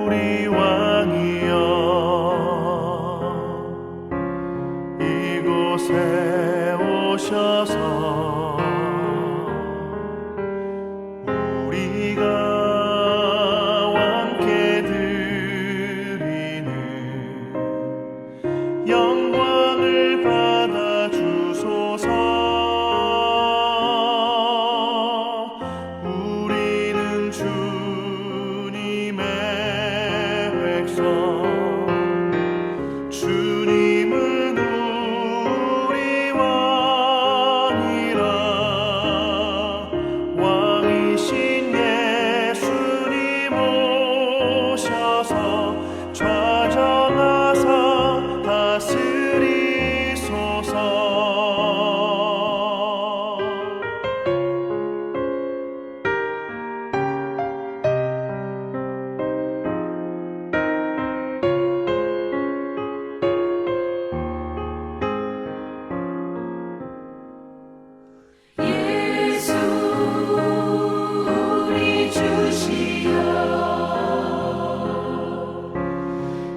우리 왕이여 이곳에 오셔서 우리가 함께 드리는 영광을 받아 주소서. 우리는 주님의 백성, 주님은 우리 왕이라. 왕이신 예수님 오셔서 좌정하사 다스리소서. 예수 우리 주시여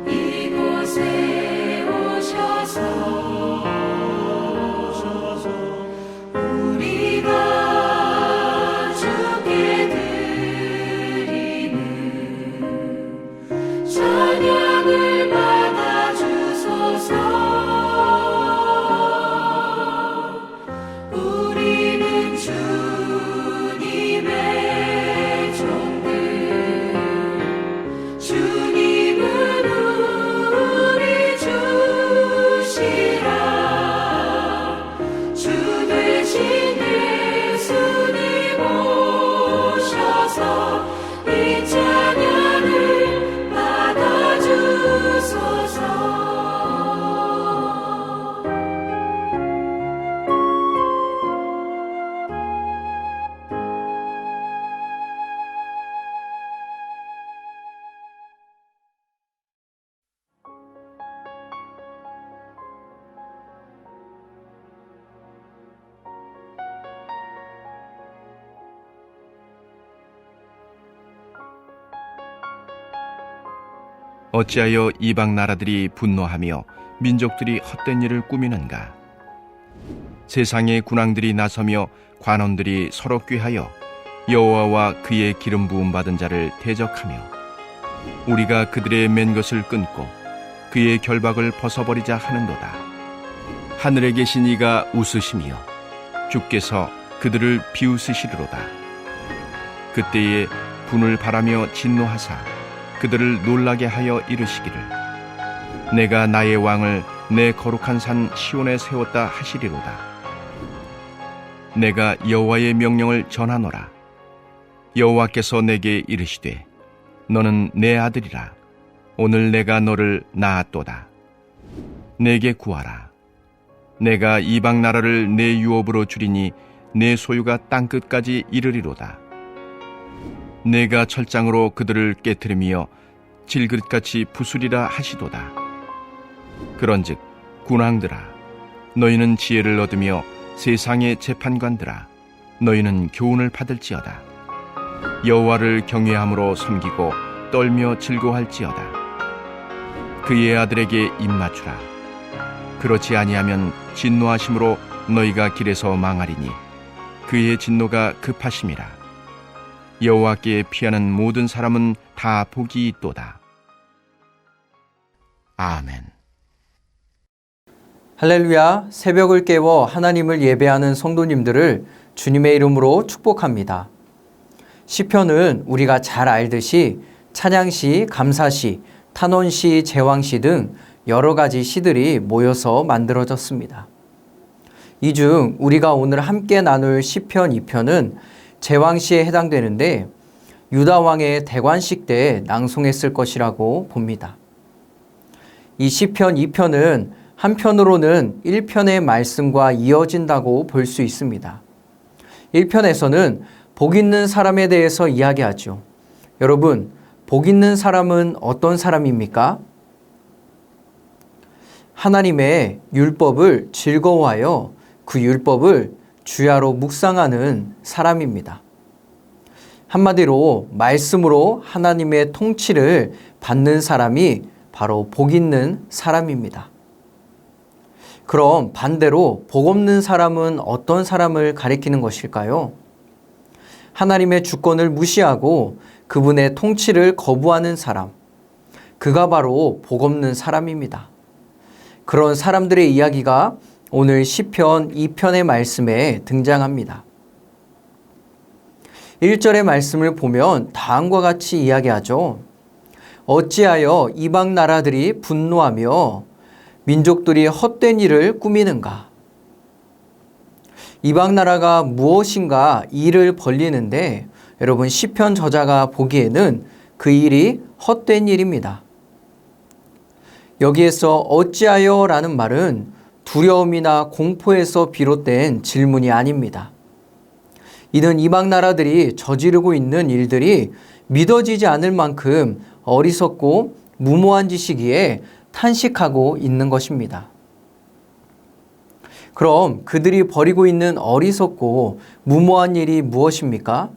이곳에 오셔서 우리가 주께 드리는 찬양을 받아 주소서. 우리는 주님의 종들, 주님은 우리 주시라. 주 되신 예수님 오셔서 이 찬양을 받아 주소서. 어찌하여 이방 나라들이 분노하며 민족들이 헛된 일을 꾸미는가? 세상의 군왕들이 나서며 관원들이 서로 꾀하여 여호와와 그의 기름 부음 받은 자를 대적하며 우리가 그들의 맨 것을 끊고 그의 결박을 벗어버리자 하는도다. 하늘에 계신 이가 웃으시며 주께서 그들을 비웃으시리로다. 그때에 분을 바라며 진노하사 그들을 놀라게 하여 이르시기를 내가 나의 왕을 내 거룩한 산 시온에 세웠다 하시리로다. 내가 여호와의 명령을 전하노라. 여호와께서 내게 이르시되 너는 내 아들이라. 오늘 내가 너를 낳았도다. 내게 구하라. 내가 이방 나라를 내 유업으로 주리니 내 소유가 땅끝까지 이르리로다. 내가 철장으로 그들을 깨트리며 질그릇같이 부수리라 하시도다. 그런즉 군왕들아 너희는 지혜를 얻으며 세상의 재판관들아 너희는 교훈을 받을지어다. 여호와를 경외함으로 섬기고 떨며 즐거워할지어다. 그의 아들에게 입맞추라. 그렇지 아니하면 진노하심으로 너희가 길에서 망하리니 그의 진노가 급하심이라. 여호와께 피하는 모든 사람은 다 복이 있도다. 아멘. 할렐루야. 새벽을 깨워 하나님을 예배하는 성도님들을 주님의 이름으로 축복합니다. 시편은 우리가 잘 알듯이 찬양시, 감사시, 탄원시, 제왕시 등 여러 가지 시들이 모여서 만들어졌습니다. 이 중 우리가 오늘 함께 나눌 시편 2편은 제왕시에 해당되는데 유다 왕의 대관식 때 낭송했을 것이라고 봅니다. 이 시편 2편은 한편으로는 1편의 말씀과 이어진다고 볼 수 있습니다. 1편에서는 복 있는 사람에 대해서 이야기하죠. 여러분, 복 있는 사람은 어떤 사람입니까? 하나님의 율법을 즐거워하여 그 율법을 주야로 묵상하는 사람입니다. 한마디로 말씀으로 하나님의 통치를 받는 사람이 바로 복 있는 사람입니다. 그럼 반대로 복 없는 사람은 어떤 사람을 가리키는 것일까요? 하나님의 주권을 무시하고 그분의 통치를 거부하는 사람, 그가 바로 복 없는 사람입니다. 그런 사람들의 이야기가 오늘 시편 2편의 말씀에 등장합니다. 1절의 말씀을 보면 다음과 같이 이야기하죠. 어찌하여 이방 나라들이 분노하며 민족들이 헛된 일을 꾸미는가? 이방 나라가 무엇인가 일을 벌리는데 여러분 시편 저자가 보기에는 그 일이 헛된 일입니다. 여기에서 어찌하여 라는 말은 두려움이나 공포에서 비롯된 질문이 아닙니다. 이는 이방 나라들이 저지르고 있는 일들이 믿어지지 않을 만큼 어리석고 무모한 짓이기에 탄식하고 있는 것입니다. 그럼 그들이 벌이고 있는 어리석고 무모한 일이 무엇입니까?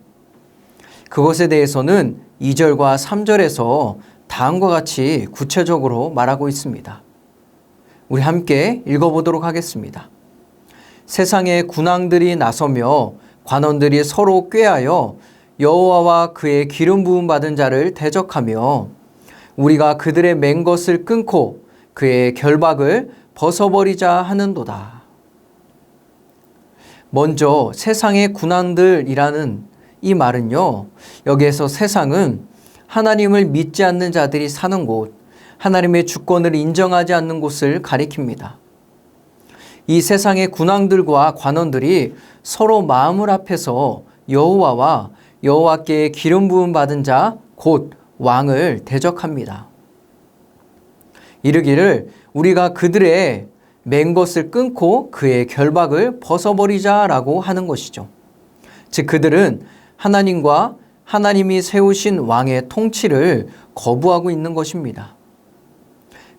그것에 대해서는 2절과 3절에서 다음과 같이 구체적으로 말하고 있습니다. 우리 함께 읽어보도록 하겠습니다. 세상에 군왕들이 나서며 관원들이 서로 꾀하여 여호와와 그의 기름 부음 받은 자를 대적하며 우리가 그들의 맨 것을 끊고 그의 결박을 벗어버리자 하는도다. 먼저 세상의 군왕들이라는 이 말은요, 여기에서 세상은 하나님을 믿지 않는 자들이 사는 곳, 하나님의 주권을 인정하지 않는 곳을 가리킵니다. 이 세상의 군왕들과 관원들이 서로 마음을 합해서 여호와와 여호와께 기름 부음 받은 자, 곧 왕을 대적합니다. 이르기를 우리가 그들의 맨 것을 끊고 그의 결박을 벗어버리자라고 하는 것이죠. 즉 그들은 하나님과 하나님이 세우신 왕의 통치를 거부하고 있는 것입니다.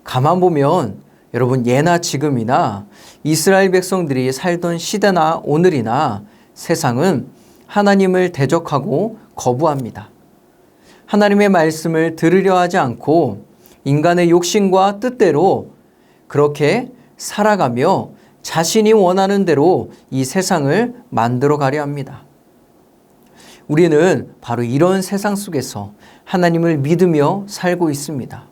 가만 보면 여러분 예나 지금이나 이스라엘 백성들이 살던 시대나 오늘이나 세상은 하나님을 대적하고 거부합니다. 하나님의 말씀을 들으려 하지 않고 인간의 욕심과 뜻대로 그렇게 살아가며 자신이 원하는 대로 이 세상을 만들어 가려 합니다. 우리는 바로 이런 세상 속에서 하나님을 믿으며 살고 있습니다.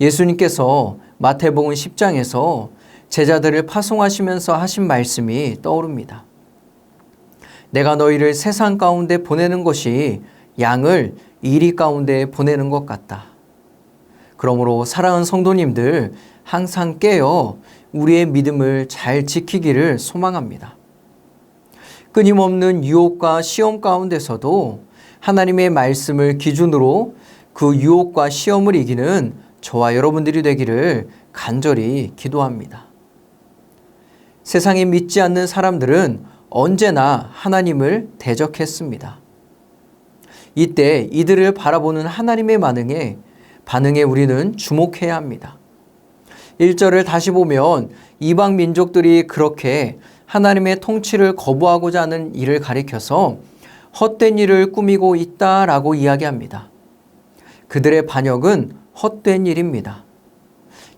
예수님께서 마태복음 10장에서 제자들을 파송하시면서 하신 말씀이 떠오릅니다. 내가 너희를 세상 가운데 보내는 것이 양을 이리 가운데 보내는 것 같다. 그러므로 사랑하는 성도님들 항상 깨어 우리의 믿음을 잘 지키기를 소망합니다. 끊임없는 유혹과 시험 가운데서도 하나님의 말씀을 기준으로 그 유혹과 시험을 이기는 저와 여러분들이 되기를 간절히 기도합니다. 세상에 믿지 않는 사람들은 언제나 하나님을 대적했습니다. 이때 이들을 바라보는 하나님의 반응에 우리는 주목해야 합니다. 1절을 다시 보면 이방 민족들이 그렇게 하나님의 통치를 거부하고자 하는 일을 가리켜서 헛된 일을 꾸미고 있다라고 이야기합니다. 그들의 반역은 헛된 일입니다.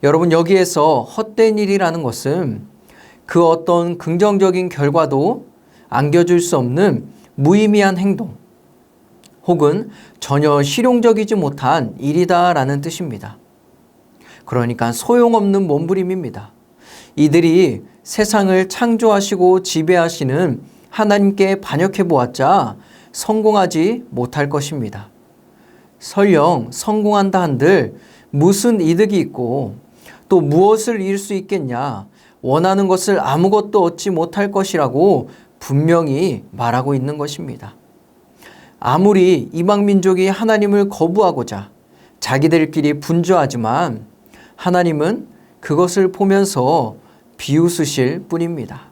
여러분 여기에서 헛된 일이라는 것은 그 어떤 긍정적인 결과도 안겨줄 수 없는 무의미한 행동 혹은 전혀 실용적이지 못한 일이다라는 뜻입니다. 그러니까 소용없는 몸부림입니다. 이들이 세상을 창조하시고 지배하시는 하나님께 반역해 보았자 성공하지 못할 것입니다. 설령 성공한다 한들 무슨 이득이 있고 또 무엇을 이룰 수 있겠냐, 원하는 것을 아무것도 얻지 못할 것이라고 분명히 말하고 있는 것입니다. 아무리 이방 민족이 하나님을 거부하고자 자기들끼리 분주하지만 하나님은 그것을 보면서 비웃으실 뿐입니다.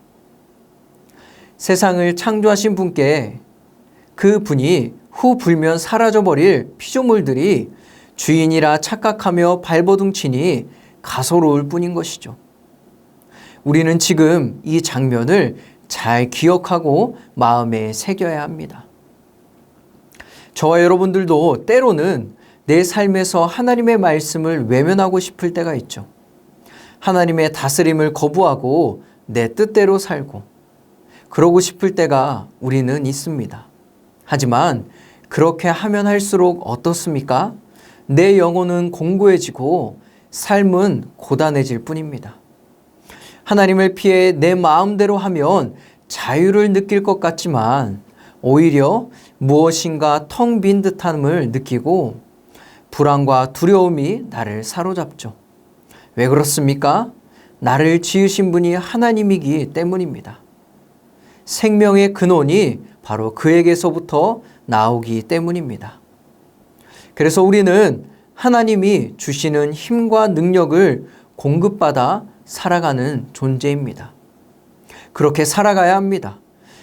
세상을 창조하신 분께 그 분이 후 불면 사라져버릴 피조물들이 주인이라 착각하며 발버둥치니 가소로울 뿐인 것이죠. 우리는 지금 이 장면을 잘 기억하고 마음에 새겨야 합니다. 저와 여러분들도 때로는 내 삶에서 하나님의 말씀을 외면하고 싶을 때가 있죠. 하나님의 다스림을 거부하고 내 뜻대로 살고 그러고 싶을 때가 우리는 있습니다. 하지만 그렇게 하면 할수록 어떻습니까? 내 영혼은 공고해지고 삶은 고단해질 뿐입니다. 하나님을 피해 내 마음대로 하면 자유를 느낄 것 같지만 오히려 무엇인가 텅 빈 듯함을 느끼고 불안과 두려움이 나를 사로잡죠. 왜 그렇습니까? 나를 지으신 분이 하나님이기 때문입니다. 생명의 근원이 바로 그에게서부터 나오기 때문입니다. 그래서 우리는 하나님이 주시는 힘과 능력을 공급받아 살아가는 존재입니다. 그렇게 살아가야 합니다.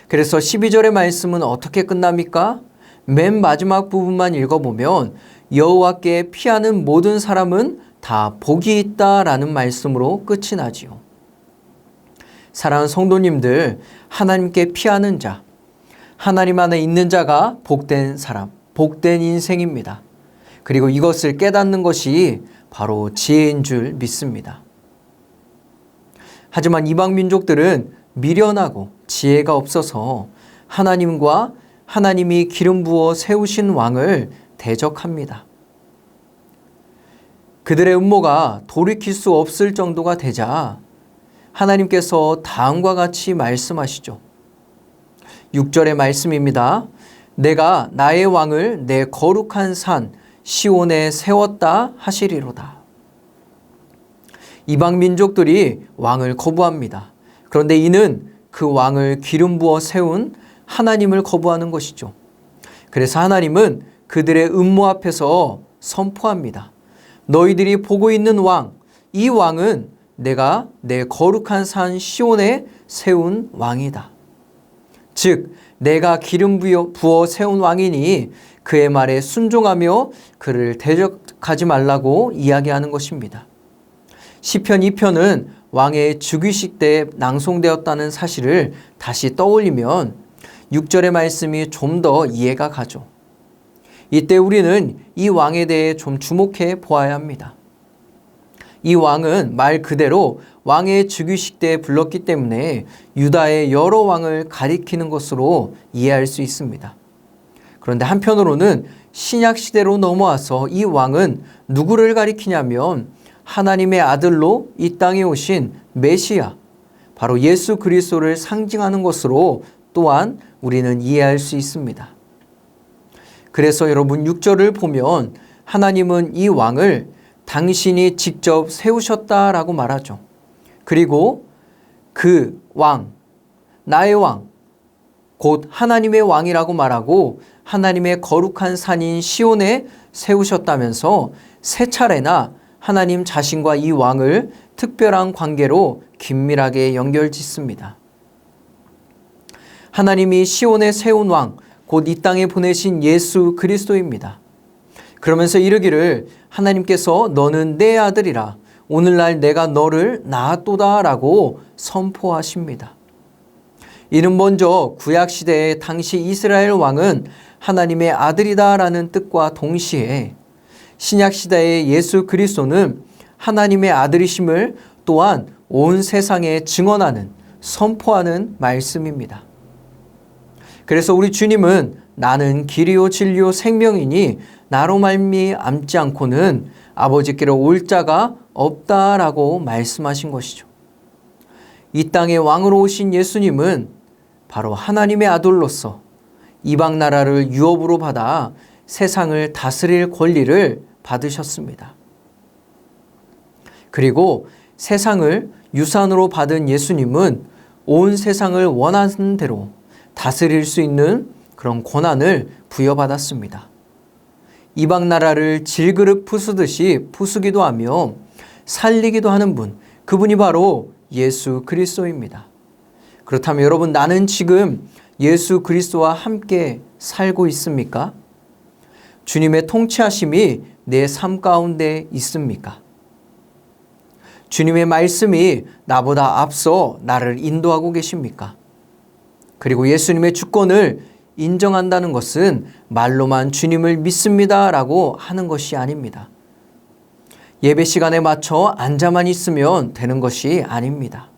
그래서 12절의 말씀은 어떻게 끝납니까? 맨 마지막 부분만 읽어보면 여호와께 피하는 모든 사람은 다 복이 있다라는 말씀으로 끝이 나지요. 사랑하는 성도님들, 하나님께 피하는 자, 하나님 안에 있는 자가 복된 사람, 복된 인생입니다. 그리고 이것을 깨닫는 것이 바로 지혜인 줄 믿습니다. 하지만 이방 민족들은 미련하고 지혜가 없어서 하나님과 하나님이 기름 부어 세우신 왕을 대적합니다. 그들의 음모가 돌이킬 수 없을 정도가 되자 하나님께서 다음과 같이 말씀하시죠. 6절의 말씀입니다. 내가 나의 왕을 내 거룩한 산 시온에 세웠다 하시리로다. 이방 민족들이 왕을 거부합니다. 그런데 이는 그 왕을 기름 부어 세운 하나님을 거부하는 것이죠. 그래서 하나님은 그들의 음모 앞에서 선포합니다. 너희들이 보고 있는 왕, 이 왕은 내가 내 거룩한 산 시온에 세운 왕이다. 즉 내가 기름 부어 세운 왕이니 그의 말에 순종하며 그를 대적하지 말라고 이야기하는 것입니다. 시편 2편은 왕의 즉위식 때 낭송되었다는 사실을 다시 떠올리면 6절의 말씀이 좀 더 이해가 가죠. 이때 우리는 이 왕에 대해 좀 주목해 보아야 합니다. 이 왕은 말 그대로 왕의 즉위식 때 불렀기 때문에 유다의 여러 왕을 가리키는 것으로 이해할 수 있습니다. 그런데 한편으로는 신약 시대로 넘어와서 이 왕은 누구를 가리키냐면 하나님의 아들로 이 땅에 오신 메시아, 바로 예수 그리스도를 상징하는 것으로 또한 우리는 이해할 수 있습니다. 그래서 여러분 6절을 보면 하나님은 이 왕을 당신이 직접 세우셨다라고 말하죠. 그리고 그 왕, 나의 왕, 곧 하나님의 왕이라고 말하고 하나님의 거룩한 산인 시온에 세우셨다면서 세 차례나 하나님 자신과 이 왕을 특별한 관계로 긴밀하게 연결짓습니다. 하나님이 시온에 세운 왕, 곧 이 땅에 보내신 예수 그리스도입니다. 그러면서 이르기를 하나님께서 너는 내 아들이라 오늘날 내가 너를 낳았도다 라고 선포하십니다. 이는 먼저 구약시대의 당시 이스라엘 왕은 하나님의 아들이다 라는 뜻과 동시에 신약시대의 예수 그리스도는 하나님의 아들이심을 또한 온 세상에 증언하는, 선포하는 말씀입니다. 그래서 우리 주님은 나는 길이요 진리요 생명이니 나로 말미암지 않고는 아버지께로 올 자가 없다라고 말씀하신 것이죠. 이 땅의 왕으로 오신 예수님은 바로 하나님의 아들로서 이방 나라를 유업으로 받아 세상을 다스릴 권리를 받으셨습니다. 그리고 세상을 유산으로 받은 예수님은 온 세상을 원하는 대로 다스릴 수 있는 그런 권한을 부여받았습니다. 이방 나라를 질그릇 부수듯이 부수기도 하며 살리기도 하는 분, 그분이 바로 예수 그리스도입니다. 그렇다면 여러분, 나는 지금 예수 그리스도와 함께 살고 있습니까? 주님의 통치하심이 내 삶 가운데 있습니까? 주님의 말씀이 나보다 앞서 나를 인도하고 계십니까? 그리고 예수님의 주권을 인정한다는 것은 말로만 주님을 믿습니다라고 하는 것이 아닙니다. 예배 시간에 맞춰 앉아만 있으면 되는 것이 아닙니다.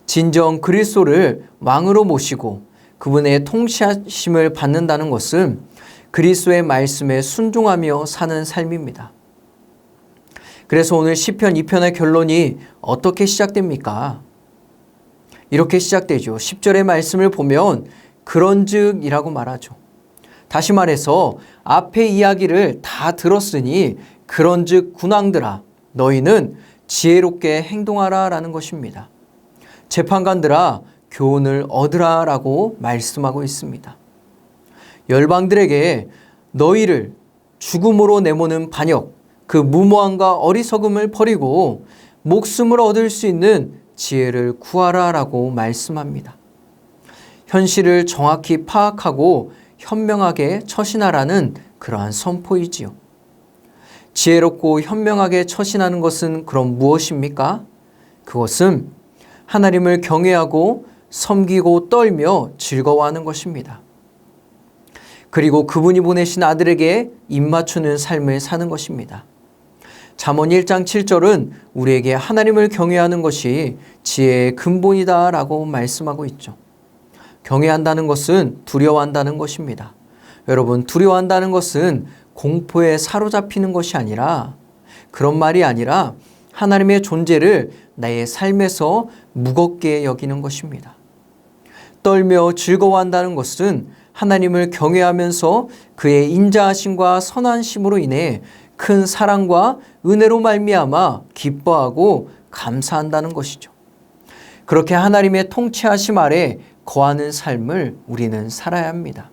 진정 그리스도를 왕으로 모시고 그분의 통치하심을 받는다는 것은 그리스도의 말씀에 순종하며 사는 삶입니다. 그래서 오늘 시편 2편의 결론이 어떻게 시작됩니까? 이렇게 시작되죠. 10절의 말씀을 보면 그런즉이라고 말하죠. 다시 말해서 앞의 이야기를 다 들었으니 그런즉 군왕들아 너희는 지혜롭게 행동하라 라는 것입니다. 재판관들아 교훈을 얻으라 라고 말씀하고 있습니다. 열방들에게 너희를 죽음으로 내모는 반역, 그 무모함과 어리석음을 버리고 목숨을 얻을 수 있는 지혜를 구하라 라고 말씀합니다. 현실을 정확히 파악하고 현명하게 처신하라는 그러한 선포이지요. 지혜롭고 현명하게 처신하는 것은 그럼 무엇입니까? 그것은 하나님을 경외하고 섬기고 떨며 즐거워하는 것입니다. 그리고 그분이 보내신 아들에게 입맞추는 삶을 사는 것입니다. 잠언 1장 7절은 우리에게 하나님을 경외하는 것이 지혜의 근본이다 라고 말씀하고 있죠. 경외한다는 것은 두려워한다는 것입니다. 여러분, 두려워한다는 것은 공포에 사로잡히는 것이 아니라, 그런 말이 아니라 하나님의 존재를 나의 삶에서 무겁게 여기는 것입니다. 떨며 즐거워한다는 것은 하나님을 경외하면서 그의 인자하심과 선하심으로 인해 큰 사랑과 은혜로 말미암아 기뻐하고 감사한다는 것이죠. 그렇게 하나님의 통치하심 아래 거하는 삶을 우리는 살아야 합니다.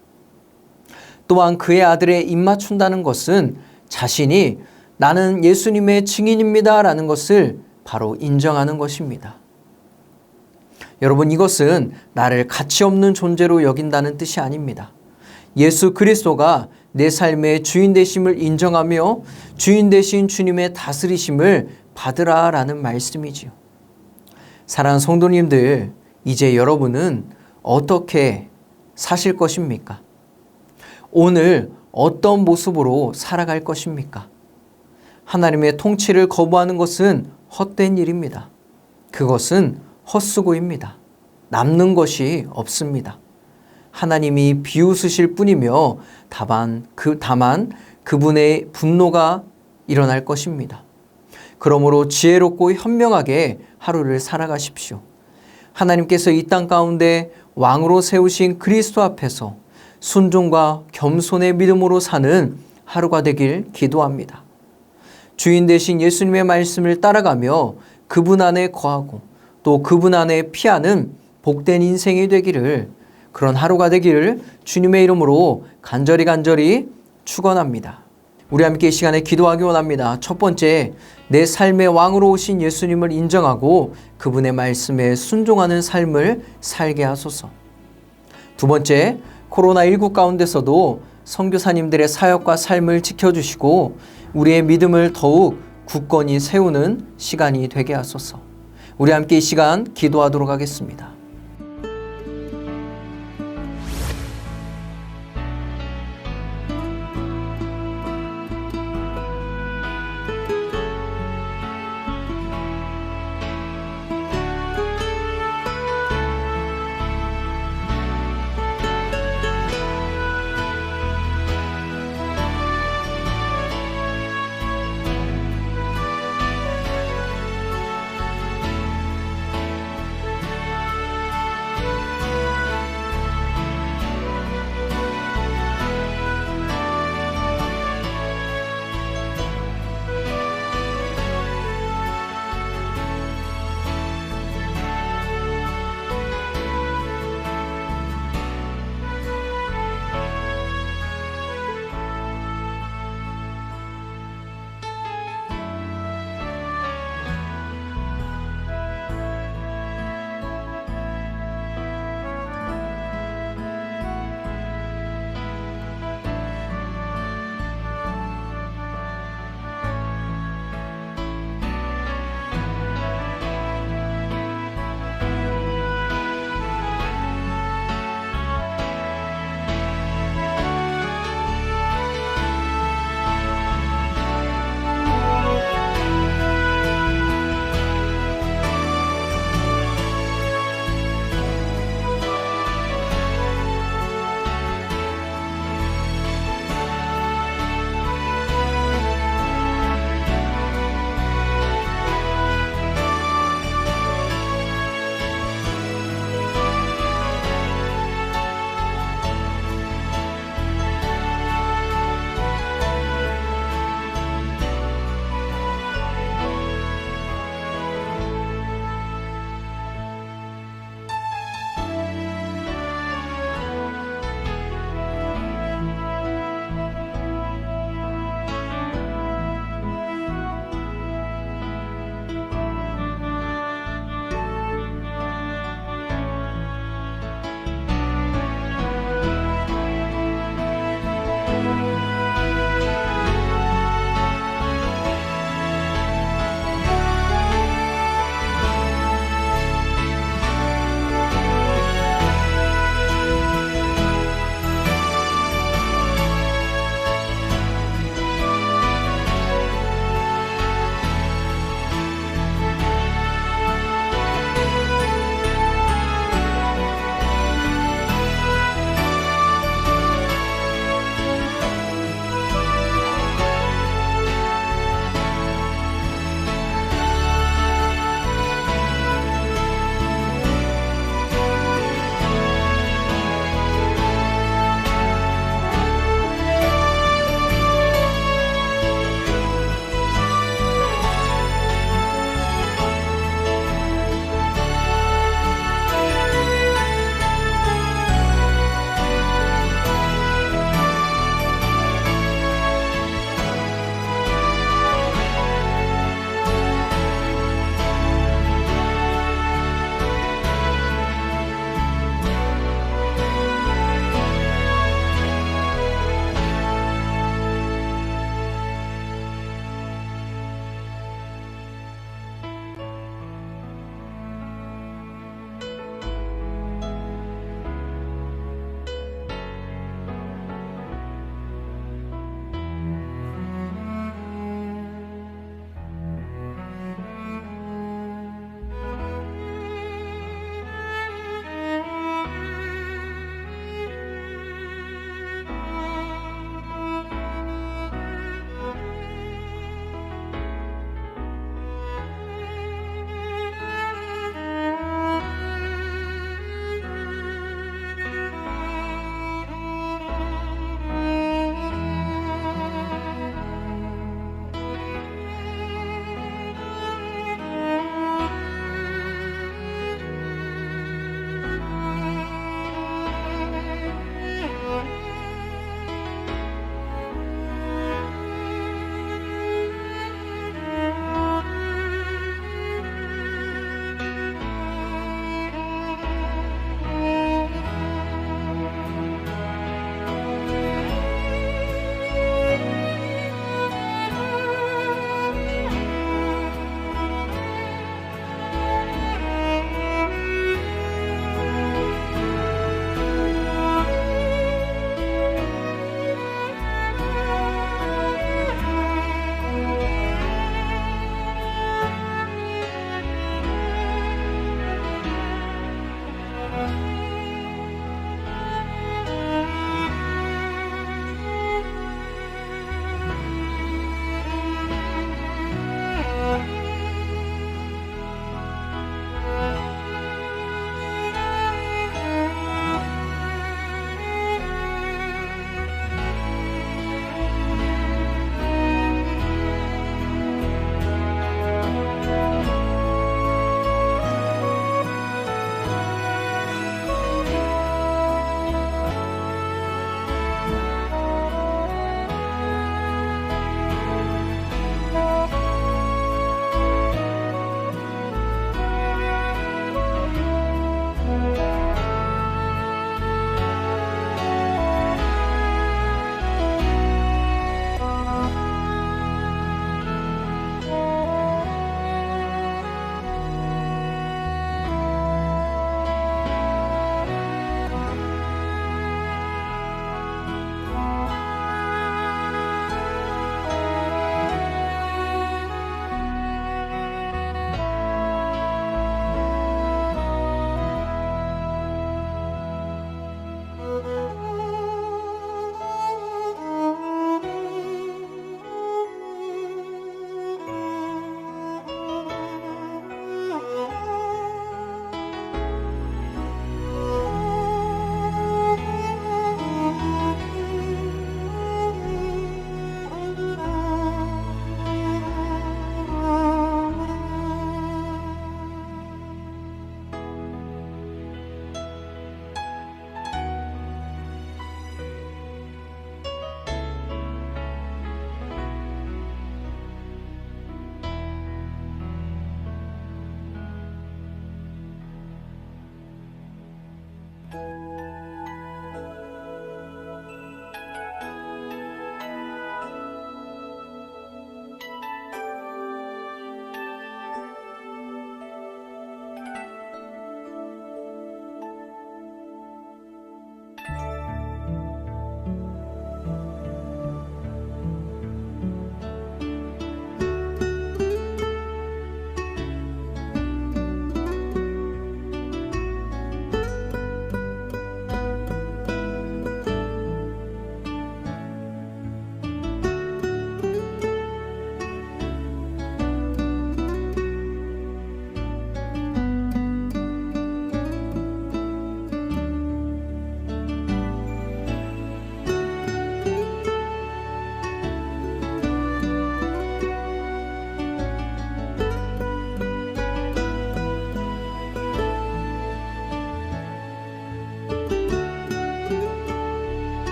또한 그의 아들에 입맞춘다는 것은 자신이 나는 예수님의 증인입니다 라는 것을 바로 인정하는 것입니다. 여러분, 이것은 나를 가치 없는 존재로 여긴다는 뜻이 아닙니다. 예수 그리스도가 내 삶의 주인 되심을 인정하며 주인 되신 주님의 다스리심을 받으라 라는 말씀이지요. 사랑하는 성도님들, 이제 여러분은 어떻게 사실 것입니까? 오늘 어떤 모습으로 살아갈 것입니까? 하나님의 통치를 거부하는 것은 헛된 일입니다. 그것은 헛수고입니다. 남는 것이 없습니다. 하나님이 비웃으실 뿐이며 다만 그분의 분노가 일어날 것입니다. 그러므로 지혜롭고 현명하게 하루를 살아가십시오. 하나님께서 이 땅 가운데 왕으로 세우신 그리스도 앞에서 순종과 겸손의 믿음으로 사는 하루가 되길 기도합니다. 주인 되신 예수님의 말씀을 따라가며 그분 안에 거하고 또 그분 안에 피하는 복된 인생이 되기를, 그런 하루가 되기를 주님의 이름으로 간절히 축원합니다. 우리 함께 이 시간에 기도하기 원합니다. 첫 번째, 내 삶의 왕으로 오신 예수님을 인정하고 그분의 말씀에 순종하는 삶을 살게 하소서. 두 번째, 코로나19 가운데서도 선교사님들의 사역과 삶을 지켜주시고 우리의 믿음을 더욱 굳건히 세우는 시간이 되게 하소서. 우리 함께 이 시간 기도하도록 하겠습니다.